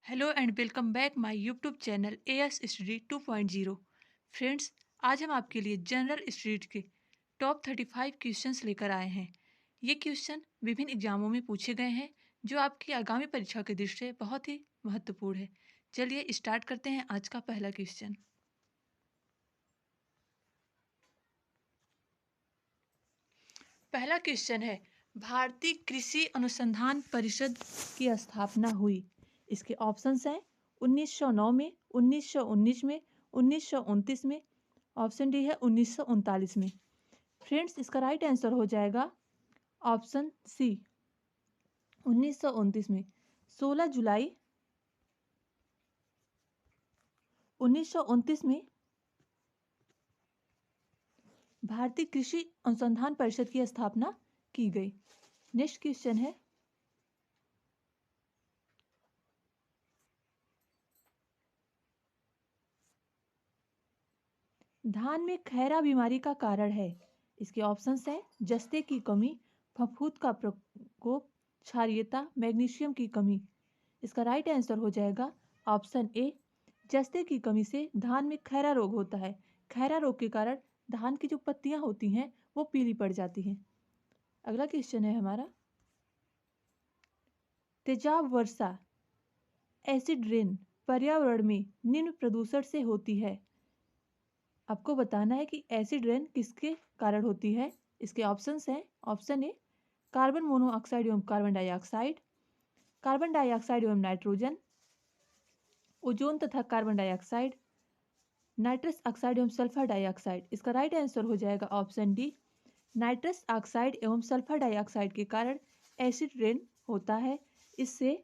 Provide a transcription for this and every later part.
Hello and welcome back my YouTube channel as study 2.0। Friends, आज हम आपके लिए जनरल स्टडीज के टॉप 35 क्वेश्चंस लेकर आए हैं। ये क्वेश्चन विभिन्न एग्जामों में पूछे गए हैं जो आपकी आगामी परीक्षा के दृष्टि से बहुत ही महत्वपूर्ण है। चलिए स्टार्ट करते हैं आज का पहला क्वेश्चन। पहला क्वेश्चन है, भारतीय कृषि अनुसंधान परिषद की स्थापना हुई। इसके ऑप्शंस हैं 1909 में, 1919 में, 1929 में। ऑप्शन डी है 1939 में। फ्रेंड्स, इसका राइट आंसर हो जाएगा ऑप्शन सी 1929 में। 16 जुलाई 1929 में भारतीय कृषि अनुसंधान परिषद की स्थापना की गई। नेक्स्ट क्वेश्चन है, धान में खैरा बीमारी का कारण है। इसके ऑप्शंस हैं जस्ते की कमी, फफूंद का प्रकोप, क्षारीयता, मैग्नीशियम की कमी। इसका राइट आंसर हो जाएगा ऑप्शन ए, जस्ते की कमी से धान में खैरा रोग होता है। खैरा रोग के कारण धान की जो पत्तियां होती हैं वो पीली पड़ जाती हैं। अगला क्वेश्चन है हमारा, तेजाब वर्षा एसिड रेन पर्यावरण में निम्न प्रदूषण से होती है। आपको बताना है कि एसिड रेन किसके कारण होती है। इसके ऑप्शंस हैं, ऑप्शन ए कार्बन मोनोऑक्साइड एवं कार्बन डाइऑक्साइड, कार्बन डाइऑक्साइड एवं नाइट्रोजन, ओजोन तथा कार्बन डाइऑक्साइड, नाइट्रस ऑक्साइड एवं सल्फर डाइऑक्साइड। इसका राइट आंसर हो जाएगा ऑप्शन डी, नाइट्रस ऑक्साइड एवं सल्फर डाइऑक्साइड के कारण एसिड रेन होता है। इससे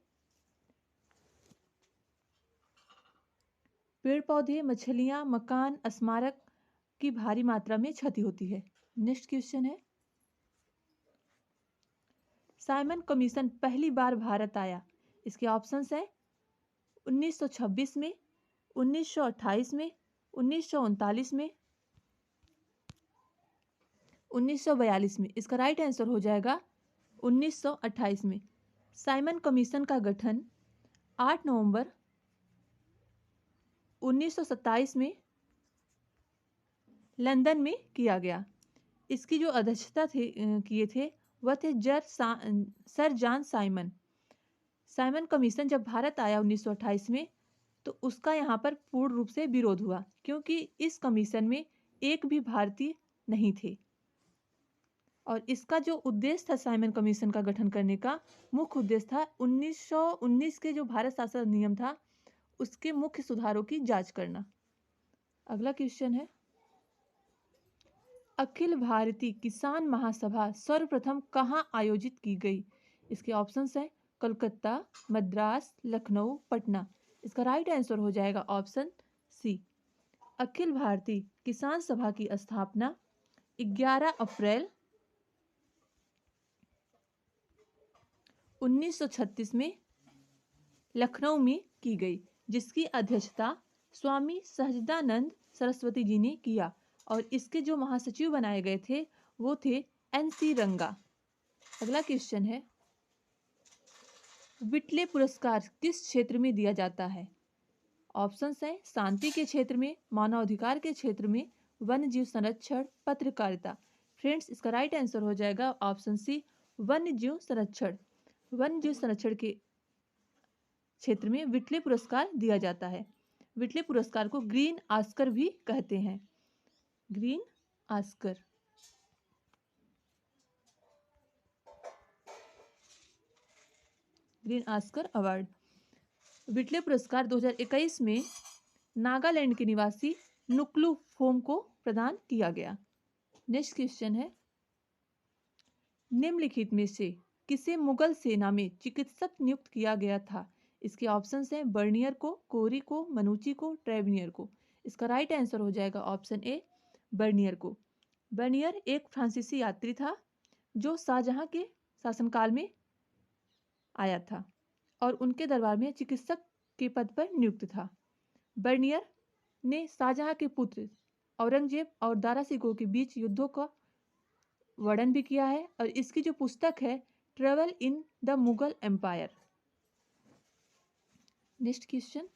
पेड़ पौधे, मछलियां, मकान, स्मारक की भारी मात्रा में क्षति होती है। नेक्स्ट क्वेश्चन है, साइमन कमीशन पहली बार भारत आया। इसके ऑप्शंस हैं 1926 में, 1928 में, 1939 में, 1942 में। इसका राइट आंसर हो जाएगा 1928 में। साइमन कमीशन का गठन 8 नवंबर 1927 में लंदन में किया गया। इसकी जो अध्यक्षता किए थे वह थे sir John Simon. Simon commission जब भारत आया 1928 में तो उसका यहाँ पर पूर्ण रूप से विरोध हुआ, क्योंकि इस कमीशन में एक भी भारतीय नहीं थे। और इसका जो उद्देश्य था साइमन कमीशन का गठन करने का, मुख्य उद्देश्य था 1919 के जो भारत शासन अधिनियम था उसके मुख्य सुधारों की जांच करना। अगला क्वेश्चन है, अखिल भारतीय किसान महासभा सर्वप्रथम कहाँ आयोजित की गई। इसके ऑप्शंस हैं कोलकाता, मद्रास, लखनऊ, पटना। इसका राइट आंसर हो जाएगा ऑप्शन सी, अखिल भारतीय किसान सभा की स्थापना 11 अप्रैल 1936 में लखनऊ में की गई, जिसकी अध्यक्षता स्वामी सहजानंद सरस्वती जी ने किया। और इसके जो महासचिव बनाए गए थे वो थे एन.सी. रंगा। अगला क्वेश्चन है, विटले पुरस्कार किस क्षेत्र में दिया जाता है। ऑप्शंस हैं शांति के क्षेत्र में, मानवाधिकार के क्षेत्र में, वन्य जीव संरक्षण, पत्रकारिता। फ्रेंड्स, इसका राइट आंसर हो जाएगा ऑप्शन सी, वन्य जीव संरक्षण। वन्य जीव संरक्षण के क्षेत्र में विटले पुरस्कार दिया जाता है। विटले पुरस्कार को ग्रीन ऑस्कर भी कहते हैं। Green Oscar. Green Oscar award. Whitley पुरस्कार 2021 में नागालैंड के निवासी नुक्लू फोम को प्रदान किया गया। नेक्स्ट क्वेश्चन है, निम्नलिखित में से किसे मुगल सेना में चिकित्सक नियुक्त किया गया था। इसके ऑप्शंस हैं बर्नियर को, कोरी को, मनुची को, ट्रेवनियर को। इसका राइट आंसर हो जाएगा ऑप्शन ए, बर्नियर को। बर्नियर एक फ्रांसीसी यात्री था जो शाहजहां के शासनकाल में आया था और उनके दरबार में चिकित्सक के पद पर नियुक्त था। बर्नियर ने शाहजहां के पुत्र औरंगजेब और दारा सिकोह के बीच युद्धों का वर्णन भी किया है और इसकी जो पुस्तक है travel in the Mughal Empire. Next question,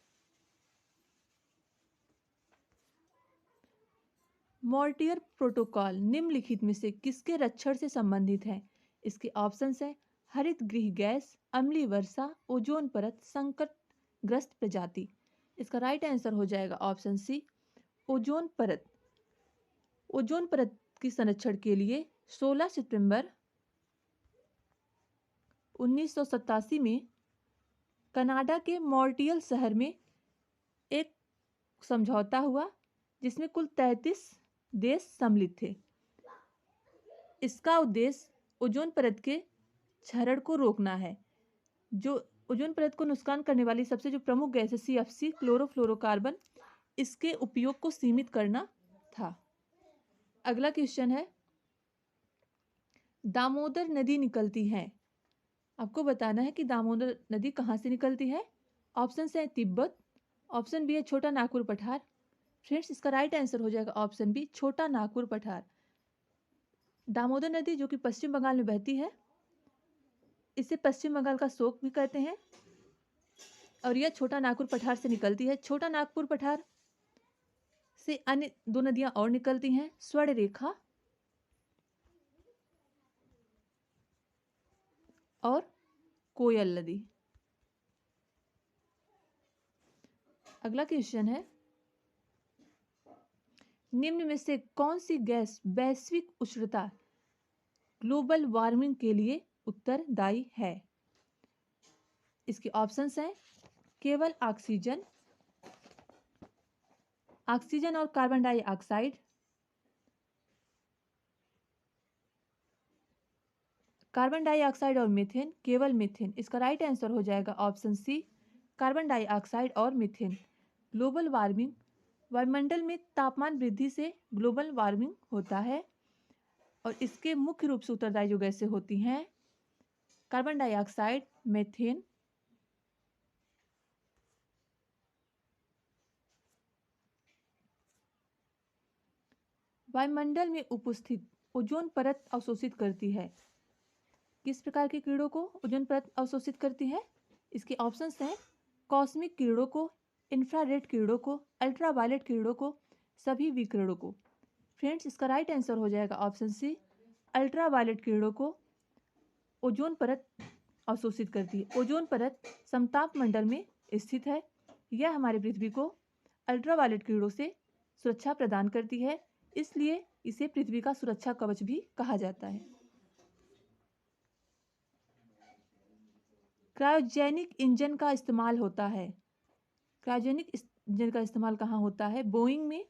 Montreal protocol निम्नलिखित में से किसके रक्षण से संबंधित है? इसके ऑप्शंस हैं हरित गृह गैस, अम्लीय वर्षा, ओजोन परत, संकटग्रस्त प्रजाति। इसका राइट आंसर हो जाएगा ऑप्शन सी, ओजोन परत। ओजोन परत की संरक्षण के लिए 16 सितंबर 1987 में कनाडा के मॉन्ट्रियल शहर में एक समझौता हुआ जिसमें कुल 33 देश सम्मिलित थे। इसका उद्देश्य ओजोन परत के क्षरण को रोकना है। जो ओजोन परत को नुकसान करने वाली सबसे जो प्रमुख गैस है CFC, क्लोरोफ्लोरोकार्बन, इसके उपयोग को सीमित करना था। अगला क्वेश्चन है, दामोदर नदी निकलती है। आपको बताना है कि दामोदर नदी कहाँ से निकलती है। ऑप्शन है तिब्बत, ऑप्शन बी है छोटा नागपुर पठार। फ्रेंड्स, इसका राइट आंसर हो जाएगा ऑप्शन बी, छोटा नागपुर पठार। दामोदर नदी जो कि पश्चिम बंगाल में बहती है, इसे पश्चिम बंगाल का शोक भी कहते हैं, और यह छोटा नागपुर पठार से निकलती है। छोटा नागपुर पठार से अन्य दो नदियां और निकलती हैं, स्वर्ण रेखा और कोयल नदी। अगला क्वेश्चन है, निम्न में से कौन सी गैस वैश्विक उष्णता ग्लोबल वार्मिंग के लिए उत्तरदायी है? इसके ऑप्शंस हैं केवल ऑक्सीजन, ऑक्सीजन और कार्बन डाइऑक्साइड, कार्बन डाइऑक्साइड और मीथेन, केवल मीथेन। इसका राइट आंसर हो जाएगा ऑप्शन सी, कार्बन डाइऑक्साइड और मीथेन। ग्लोबल वार्मिंग, वायुमंडल में तापमान वृद्धि से ग्लोबल वार्मिंग होता है, और इसके मुख्य रूप से उत्तरदायी जो गैसें होती हैं कार्बन डाइऑक्साइड, मीथेन। वायुमंडल में उपस्थित ओजोन परत अवशोषित करती है। किस प्रकार के किरणों को ओजोन परत अवशोषित करती है? इसके ऑप्शंस हैं कॉस्मिक किरणों को, इंफ्रारेड किरणों को, अल्ट्रावायलेट किरणों को, सभी विकिरणों को। फ्रेंड्स, इसका राइट आंसर हो जाएगा ऑप्शन सी, अल्ट्रावायलेट किरणों को ओजोन परत अवशोषित करती है। ओजोन परत समताप मंडल में स्थित है। यह हमारी पृथ्वी को अल्ट्रावायलेट किरणों से सुरक्षा प्रदान करती है, इसलिए इसे पृथ्वी का सुरक्षा कवच भी कहा जाता है। क्रायोजेनिक इंजन का इस्तेमाल होता है। क्रायोजेनिक इंजन का इस्तेमाल कहाँ होता है? बोइंग में,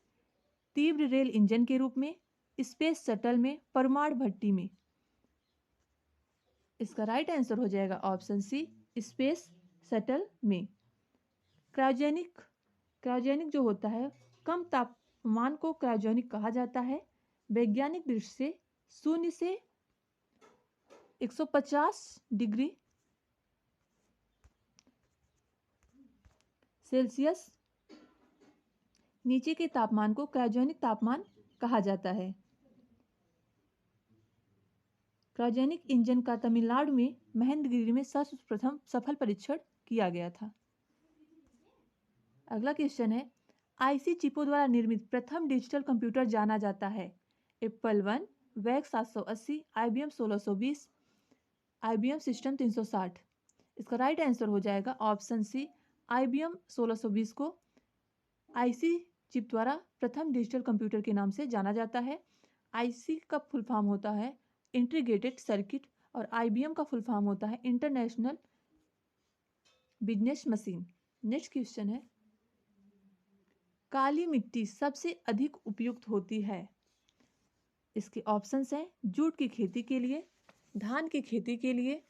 तीव्र रेल इंजन के रूप में, स्पेस शटल में, परमाणु भट्टी में। इसका राइट आंसर हो जाएगा ऑप्शन सी, स्पेस शटल में। क्रायोजेनिक जो होता है, कम तापमान को क्रायोजेनिक कहा जाता है। वैज्ञानिक दृष्टि से 0 से 150 डिग्री सेल्सियस नीचे के तापमान को क्रायोजेनिक तापमान कहा जाता है। क्रायोजेनिक इंजन का तमिलनाडु में महेंद्रगिरी में सर्वप्रथम सफल परीक्षण किया गया था। अगला क्वेश्चन है, आईसी चिपों द्वारा निर्मित प्रथम डिजिटल कंप्यूटर जाना जाता है। एप्पल 1, वैग 780, IBM 1620, IBM सिस्टम 360। इसका राइट आंसर हो जाएगा ऑप्शन सी, IBM 1620 को आईसी चिप द्वारा प्रथम डिजिटल कंप्यूटर के नाम से जाना जाता है। आईसी का फुल फॉर्म होता है इंटीग्रेटेड सर्किट, और IBM का फुल फॉर्म होता है international business machine. Next question है, काली मिट्टी सबसे अधिक उपयुक्त होती है। इसके ऑप्शंस हैं जूट की खेती के लिए, धान की खेती के लिए,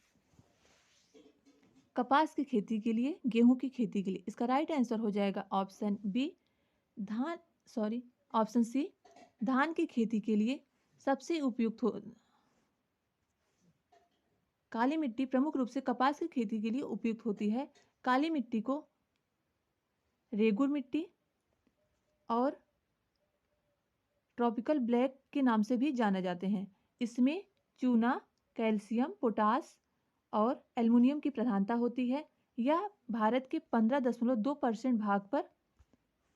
कपास की खेती के लिए, गेहूं की खेती के लिए। इसका राइट आंसर हो जाएगा ऑप्शन बी, ऑप्शन सी, धान की खेती के लिए सबसे उपयुक्त हो। काली मिट्टी प्रमुख रूप से कपास की खेती के लिए उपयुक्त होती है। काली मिट्टी को रेगुर मिट्टी और ट्रॉपिकल ब्लैक के नाम से भी जाने जाते हैं। इसमें चूना, कैल्शियम, पोटास और एल्युमिनियम की प्रधानता होती है। यह भारत के 15.2% भाग पर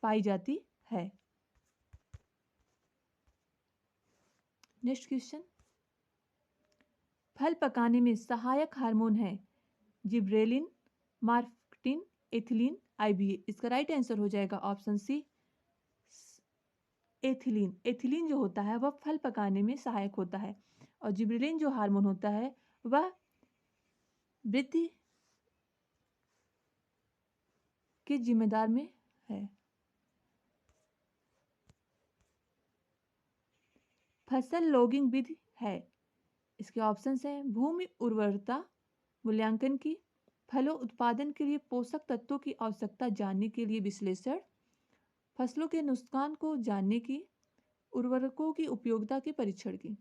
पाई जाती है। नेक्स्ट क्वेश्चन, फल पकाने में सहायक हार्मोन है जिब्रेलिन, मार्फटिन, एथिलीन, आईबीए। इसका राइट आंसर हो जाएगा ऑप्शन सी, एथिलीन। एथिलीन जो होता है वह फल पकाने में सहायक होता है और जिब्रेलिन जो हार्मोन होता है वह वृद्धि के जिम्मेदार में है। फसल लॉगिंग विधि है। इसके ऑप्शंस हैं भूमि उर्वरता मूल्यांकन की, फलों उत्पादन के लिए पोषक तत्वों की आवश्यकता जानने के लिए विश्लेषण, फसलों के नुकसान को जानने की, उर्वरकों की उपयोगिता के परीक्षण की।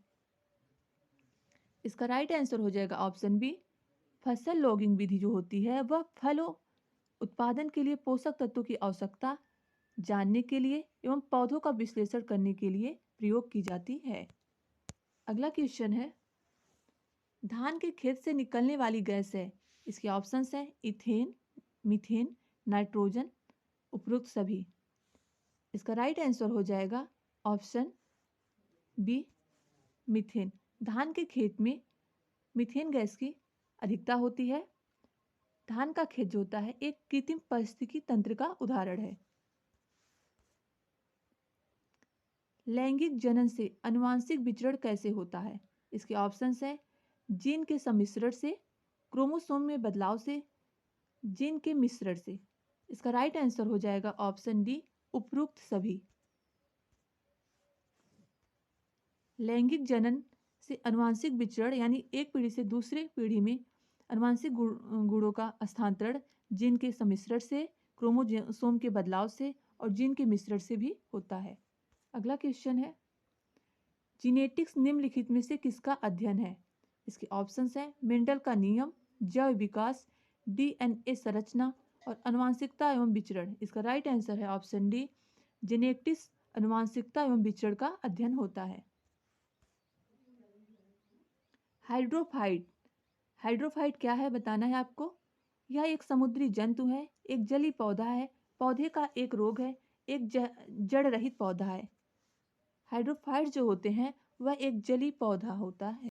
इसका राइट आंसर हो जाएगा ऑप्शन बी, फसल लॉगिंग विधि जो होती है वह फलों उत्पादन के लिए पोषक तत्वों की आवश्यकता जानने के लिए एवं पौधों का विश्लेषण करने के लिए प्रयोग की जाती है। अगला क्वेश्चन है, धान के खेत से निकलने वाली गैस है। इसके ऑप्शंस हैं इथेन, मीथेन, नाइट्रोजन, उपरोक्त सभी। इसका राइट आंसर हो जाएगा ऑप्शन बी, मीथेन। धान के खेत में मीथेन गैस की अधिकता होती है। धान का खेत जो होता है एक कृत्रिम पारिस्थितिकी तंत्र का उदाहरण है। लैंगिक जनन से आनुवंशिक विचरण कैसे होता है? इसके ऑप्शंस हैं जीन के सम्मिश्रण से, क्रोमोसोम में बदलाव से, जीन के मिश्रण से। इसका राइट आंसर हो जाएगा ऑप्शन डी, उपरोक्त सभी। लैंगिक जनन से आनुवंशिक विचरण यानी एक पीढ़ी से दूसरे पीढ़ी में आनुवंशिक गुणों का हस्तांतरण जीन के सम्मिश्रण से, क्रोमोसोम के बदलाव से और जीन के मिश्रण से भी होता है। अगला क्वेश्चन है, जीनेटिक्स निम्नलिखित में से किसका अध्ययन है? इसके ऑप्शंस हैं मेंडल का नियम, जैव विकास, डीएनए संरचना और आनुवंशिकता एवं विचरण। इसका राइट आंसर है ऑप्शन डी, जेनेटिक्स आनुवंशिकता एवं विचरण का अध्ययन होता है। हाइड्रोफाइट, हाइड्रोफाइट क्या है बताना है आपको। यह एक समुद्री जंतु है, एक जलीय पौधा है, पौधे का एक रोग है, एक जड़ रहित पौधा है। हाइड्रोफाइट जो होते हैं वह एक जलीय पौधा होता है।